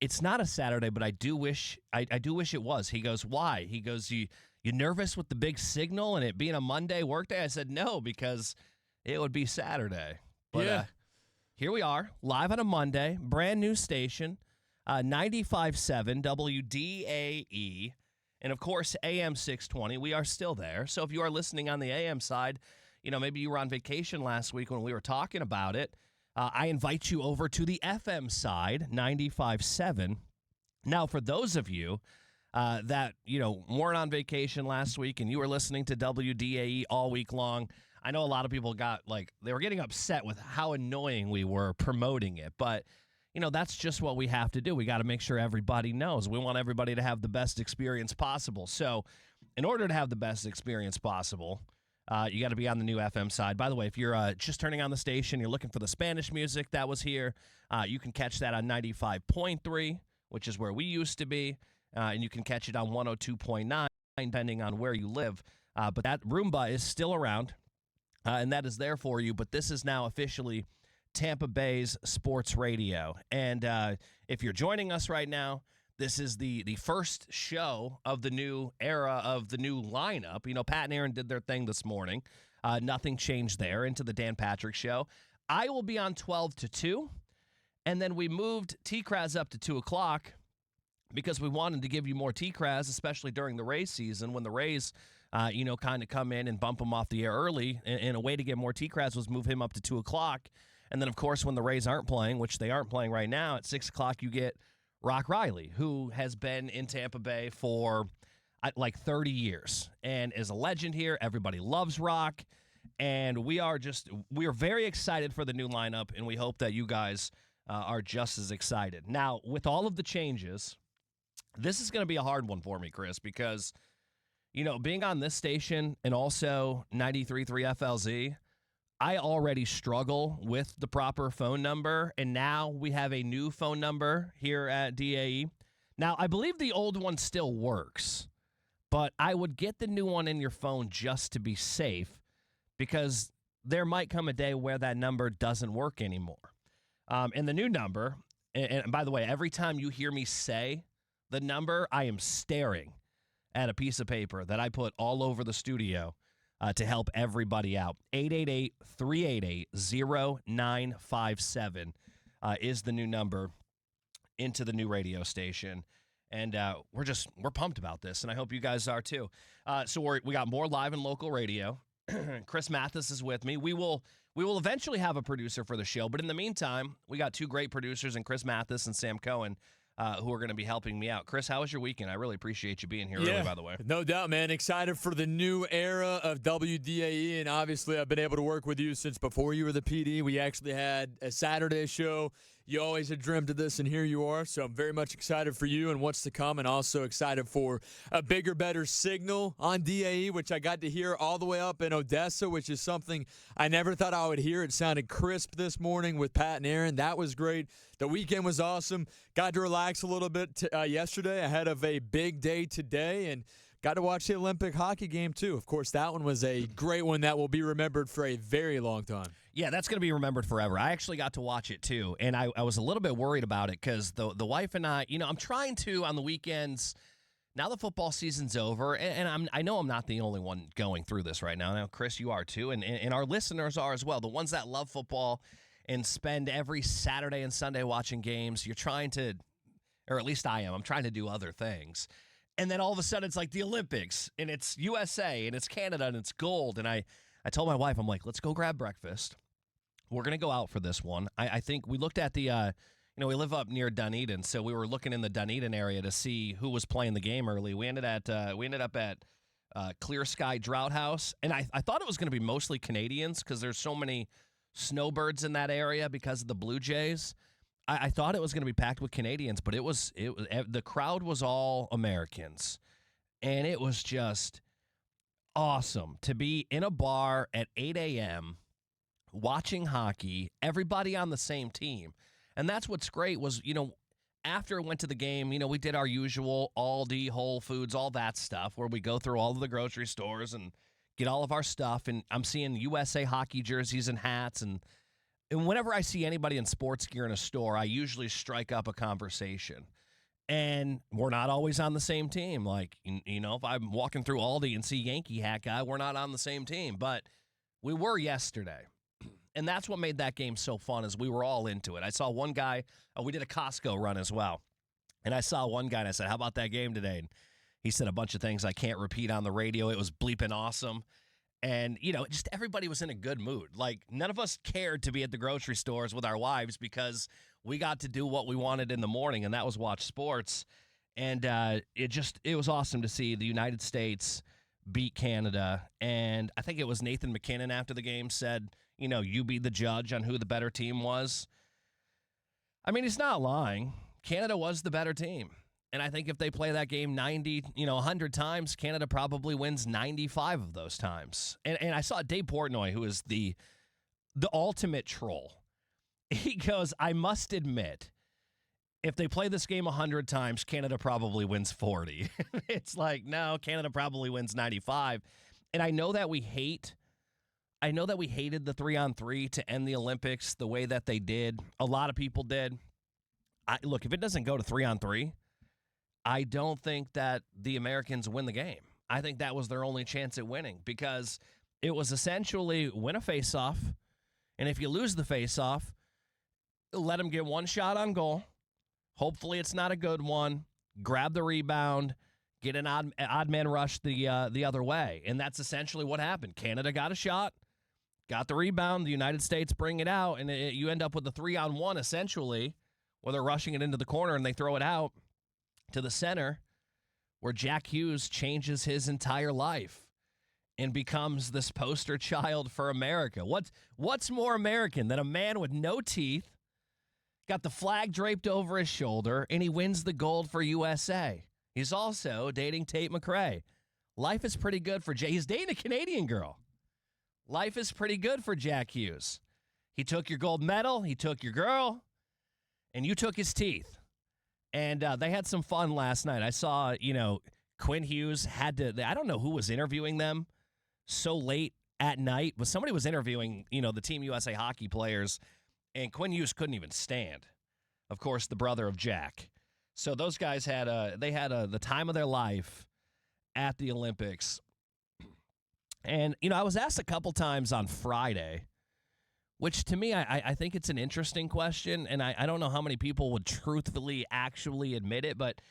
it's not a Saturday, but I do wish it was. He goes, why? He goes, you nervous with the big signal and it being a Monday workday? I said, no, because it would be Saturday. But here we are, live on a Monday, brand new station, 95.7 WDAE, and of course, AM 620. We are still there. So if you are listening on the AM side, maybe you were on vacation last week when we were talking about it. I invite you over to the FM side, 95.7. Now, for those of you that, weren't on vacation last week and you were listening to WDAE all week long, I know a lot of people they were getting upset with how annoying we were promoting it. But, that's just what we have to do. We got to make sure everybody knows. We want everybody to have the best experience possible. So in order to have the best experience possible, you got to be on the new FM side. By the way, if you're just turning on the station, you're looking for the Spanish music that was here, you can catch that on 95.3, which is where we used to be, and you can catch it on 102.9, depending on where you live. But that Roomba is still around, and that is there for you. But this is now officially Tampa Bay's sports radio. And if you're joining us right now, this is the first show of the new era of the new lineup. Pat and Aaron did their thing this morning. Nothing changed there into the Dan Patrick Show. I will be on 12 to 2, and then we moved T-Kraz up to 2 o'clock because we wanted to give you more T-Kraz, especially during the Rays season when the Rays, kind of come in and bump him off the air early. And a way to get more T-Kraz was move him up to 2 o'clock. And then, of course, when the Rays aren't playing, which they aren't playing right now, at 6 o'clock you get Rock Riley, who has been in Tampa Bay for 30 years and is a legend here. Everybody loves Rock. And we are very excited for the new lineup, and we hope that you guys are just as excited. Now, with all of the changes, this is going to be a hard one for me, Chris, because, being on this station and also 93.3 FLZ, I already struggle with the proper phone number, and now we have a new phone number here at DAE. Now, I believe the old one still works, but I would get the new one in your phone just to be safe because there might come a day where that number doesn't work anymore. And the new number, and by the way, every time you hear me say the number, I am staring at a piece of paper that I put all over the studio to help everybody out. 888-388-0957 is the new number into the new radio station. And we're pumped about this, and I hope you guys are too. So we got more live and local radio. Chris Mathis is with me. We will eventually have a producer for the show, but in the meantime, we got two great producers in Chris Mathis and Sam Cohen, who are going to be helping me out. Chris, how was your weekend? I really appreciate you being here early, by the way. No doubt, man. Excited for the new era of WDAE, and obviously I've been able to work with you since before you were the PD. We actually had a Saturday show. You always had dreamt of this, and here you are. So I'm very much excited for you and what's to come, and also excited for a bigger, better signal on DAE, which I got to hear all the way up in Odessa, which is something I never thought I would hear. It sounded crisp this morning with Pat and Aaron. That was great. The weekend was awesome. Got to relax a little bit yesterday ahead of a big day today, and got to watch the Olympic hockey game, too. Of course, that one was a great one that will be remembered for a very long time. Yeah, that's going to be remembered forever. I actually got to watch it, too, and I was a little bit worried about it because the wife and I, I'm trying to, on the weekends, now the football season's over, and I know I'm not the only one going through this right now. Now, Chris, you are, too, and our listeners are as well. The ones that love football and spend every Saturday and Sunday watching games, you're trying to, or at least I am, I'm trying to do other things. And then all of a sudden it's like the Olympics, and it's USA, and it's Canada, and it's gold. And I told my wife, I'm like, let's go grab breakfast. We're going to go out for this one. I think we looked at the, we live up near Dunedin, so we were looking in the Dunedin area to see who was playing the game early. We ended up at Clear Sky Drought House, and I thought it was going to be mostly Canadians because there's so many snowbirds in that area because of the Blue Jays. I thought it was going to be packed with Canadians, but it was the crowd was all Americans, and it was just awesome to be in a bar at 8 a.m. watching hockey, everybody on the same team. And that's what's great was, after it went to the game, we did our usual Aldi, Whole Foods, all that stuff where we go through all of the grocery stores and get all of our stuff. And I'm seeing USA hockey jerseys and hats, and And whenever I see anybody in sports gear in a store, I usually strike up a conversation. And we're not always on the same team. Like, if I'm walking through Aldi and see Yankee hat guy, we're not on the same team. But we were yesterday. And that's what made that game so fun is we were all into it. I saw one guy, we did a Costco run as well. And I saw one guy and I said, how about that game today? And he said a bunch of things I can't repeat on the radio. It was bleeping awesome. And, just everybody was in a good mood. Like, none of us cared to be at the grocery stores with our wives because we got to do what we wanted in the morning, and that was watch sports. And it was awesome to see the United States beat Canada. And I think it was Nathan McKinnon after the game said, you be the judge on who the better team was. I mean, he's not lying. Canada was the better team. And I think if they play that game 100 times, Canada probably wins 95 of those times. And I saw Dave Portnoy, who is the ultimate troll. He goes, I must admit, if they play this game 100 times, Canada probably wins 40. It's like, no, Canada probably wins 95. And I know that we hated the 3-on-3 to end the Olympics the way that they did. A lot of people did. Look, if it doesn't go to 3-on-3, I don't think that the Americans win the game. I think that was their only chance at winning because it was essentially win a face-off, and if you lose the face-off, let them get one shot on goal. Hopefully it's not a good one. Grab the rebound, get an odd man rush the other way, and that's essentially what happened. Canada got a shot, got the rebound, the United States bring it out, and you end up with a 3-on-1 essentially, where they're rushing it into the corner and they throw it out to the center, where Jack Hughes changes his entire life and becomes this poster child for America. What's more American than a man with no teeth, got the flag draped over his shoulder, and he wins the gold for USA? He's also dating Tate McRae. Life is pretty good for Jay. He's dating a Canadian girl. Life is pretty good for Jack Hughes. He took your gold medal, he took your girl, and you took his teeth. And they had some fun last night. I saw, Quinn Hughes had to, I don't know who was interviewing them so late at night, but somebody was interviewing, the Team USA hockey players, and Quinn Hughes couldn't even stand. Of course, the brother of Jack. So those guys had the time of their life at the Olympics. And, I was asked a couple times on Friday, which to me, I think it's an interesting question, and I don't know how many people would truthfully actually admit it, but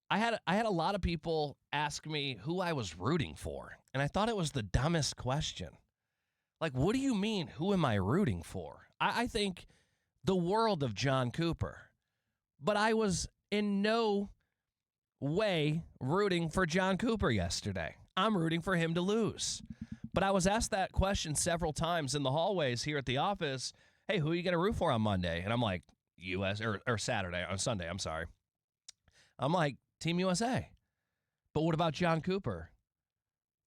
I had a lot of people ask me who I was rooting for, and I thought it was the dumbest question. Like, what do you mean, who am I rooting for? I think the world of John Cooper, but I was in no way rooting for John Cooper yesterday. I'm rooting for him to lose. But I was asked that question several times in the hallways here at the office. Hey, who are you going to root for on Monday? And I'm like, U.S. or Saturday, on Sunday, I'm sorry. I'm like, Team USA. But what about John Cooper?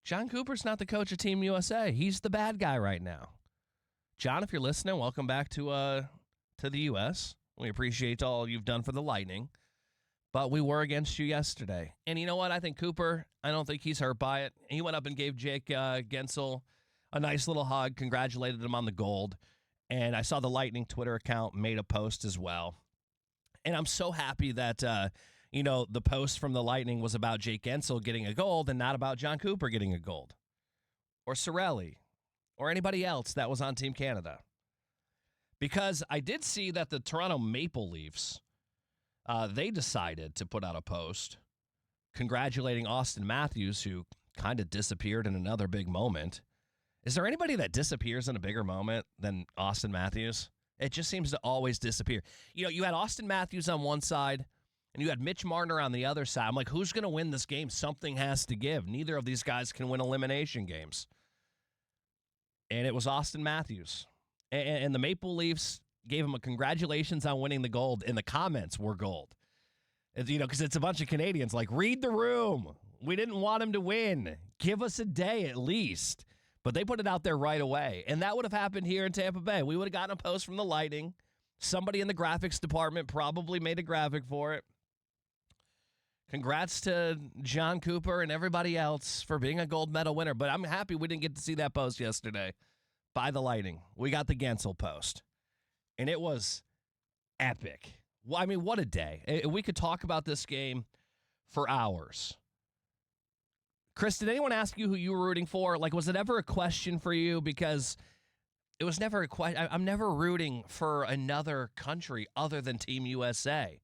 John Cooper's not the coach of Team USA. He's the bad guy right now. John, if you're listening, welcome back to the U.S. We appreciate all you've done for the Lightning. But we were against you yesterday. And you know what? I think Cooper, I don't think he's hurt by it. He went up and gave Jake Gensel a nice little hug, congratulated him on the gold. And I saw the Lightning Twitter account made a post as well. And I'm so happy that, the post from the Lightning was about Jake Gensel getting a gold and not about John Cooper getting a gold. Or Cirelli. Or anybody else that was on Team Canada. Because I did see that the Toronto Maple Leafs, they decided to put out a post congratulating Austin Matthews, who kind of disappeared in another big moment. Is there anybody that disappears in a bigger moment than Austin Matthews? It just seems to always disappear. You had Austin Matthews on one side, and you had Mitch Marner on the other side. I'm like, who's going to win this game? Something has to give. Neither of these guys can win elimination games. And it was Austin Matthews. And the Maple Leafs gave him a congratulations on winning the gold, and the comments were gold. Because it's a bunch of Canadians like, read the room. We didn't want him to win. Give us a day at least. But they put it out there right away. And that would have happened here in Tampa Bay. We would have gotten a post from the Lightning. Somebody in the graphics department probably made a graphic for it. Congrats to John Cooper and everybody else for being a gold medal winner. But I'm happy we didn't get to see that post yesterday. by the Lightning. We got the Gensel post, and it was epic. Well, I mean, what a day. We could talk about this game for hours. Chris, did anyone ask you who you were rooting for? Like, was it ever a question for you? Because it was never a question. I'm never rooting for another country other than Team USA.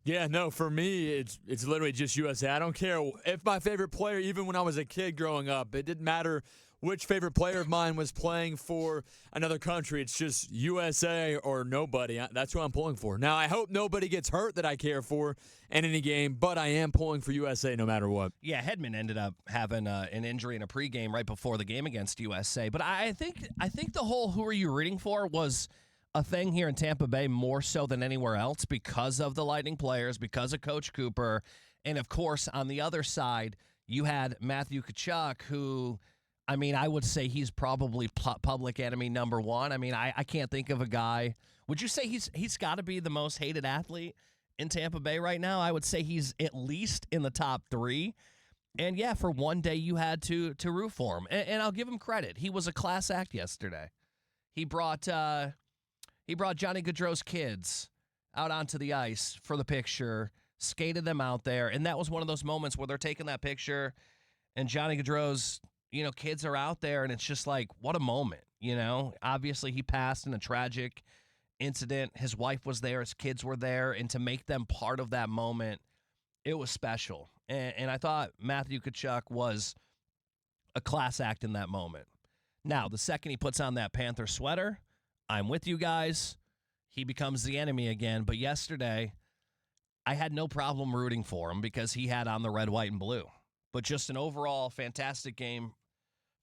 Yeah, no, for me, it's literally just USA. I don't care if my favorite player, even when I was a kid growing up, it didn't matter which favorite player of mine was playing for another country. It's just USA or nobody. That's who I'm pulling for. Now, I hope nobody gets hurt that I care for in any game, but I am pulling for USA no matter what. Yeah, Hedman ended up having an injury in a pregame right before the game against USA. But I think the whole who are you rooting for was a thing here in Tampa Bay more so than anywhere else because of the Lightning players, because of Coach Cooper. And, of course, on the other side, you had Matthew Tkachuk, who – I mean, I would say he's probably public enemy number one. I mean, I can't think of a guy. Would you say he's got to be the most hated athlete in Tampa Bay right now? I would say he's at least in the top 3. And, yeah, for one day you had to root for him. And I'll give him credit. He was a class act yesterday. He brought Johnny Gaudreau's kids out onto the ice for the picture, skated them out there. And that was one of those moments where they're taking that picture and Johnny Gaudreau's kids are out there, and it's just like, what a moment, Obviously, he passed in a tragic incident. His wife was there. His kids were there. And to make them part of that moment, it was special. And I thought Matthew Tkachuk was a class act in that moment. Now, the second he puts on that Panther sweater, I'm with you guys. He becomes the enemy again. But yesterday, I had no problem rooting for him because he had on the red, white, and blue. But just an overall fantastic game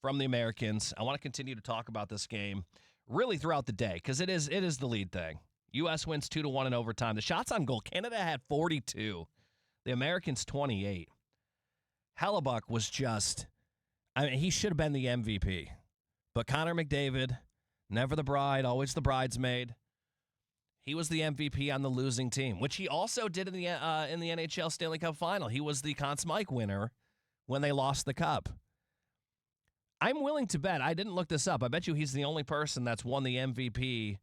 from the Americans. I want to continue to talk about this game really throughout the day because it is the lead thing. U.S. wins 2-1 in overtime. The shots on goal, Canada had 42. The Americans 28. Hellebuck was just, he should have been the MVP. But Connor McDavid, never the bride, always the bridesmaid. He was the MVP on the losing team, which he also did in the NHL Stanley Cup Final. He was the Conn Smythe winner when they lost the cup. I'm willing to bet, I didn't look this up, I bet you he's the only person that's won the MVP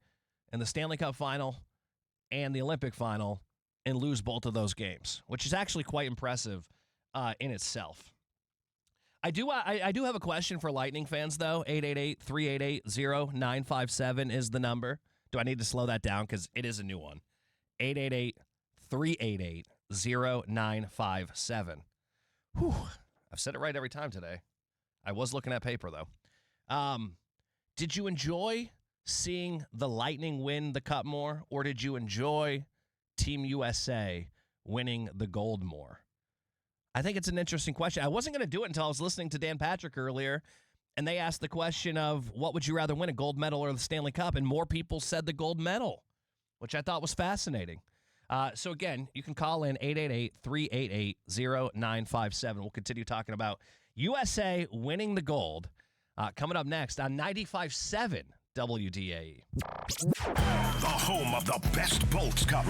in the Stanley Cup Final and the Olympic Final and lose both of those games, which is actually quite impressive in itself. I do have a question for Lightning fans, though. 888-388-0957 is the number. Do I need to slow that down? Because it is a new one. 888-388-0957. Whew. I've said it right every time today. I was looking at paper, though. Did you enjoy seeing the Lightning win the Cup more, or did you enjoy Team USA winning the gold more? I think it's an interesting question. I wasn't going to do it until I was listening to Dan Patrick earlier, and they asked the question of what would you rather win, a gold medal or the Stanley Cup, and more people said the gold medal, which I thought was fascinating. So, again, you can call in 888-388-0957. We'll continue talking about USA winning the gold coming up next on 95.7 WDAE. The home of the best Bolts coverage.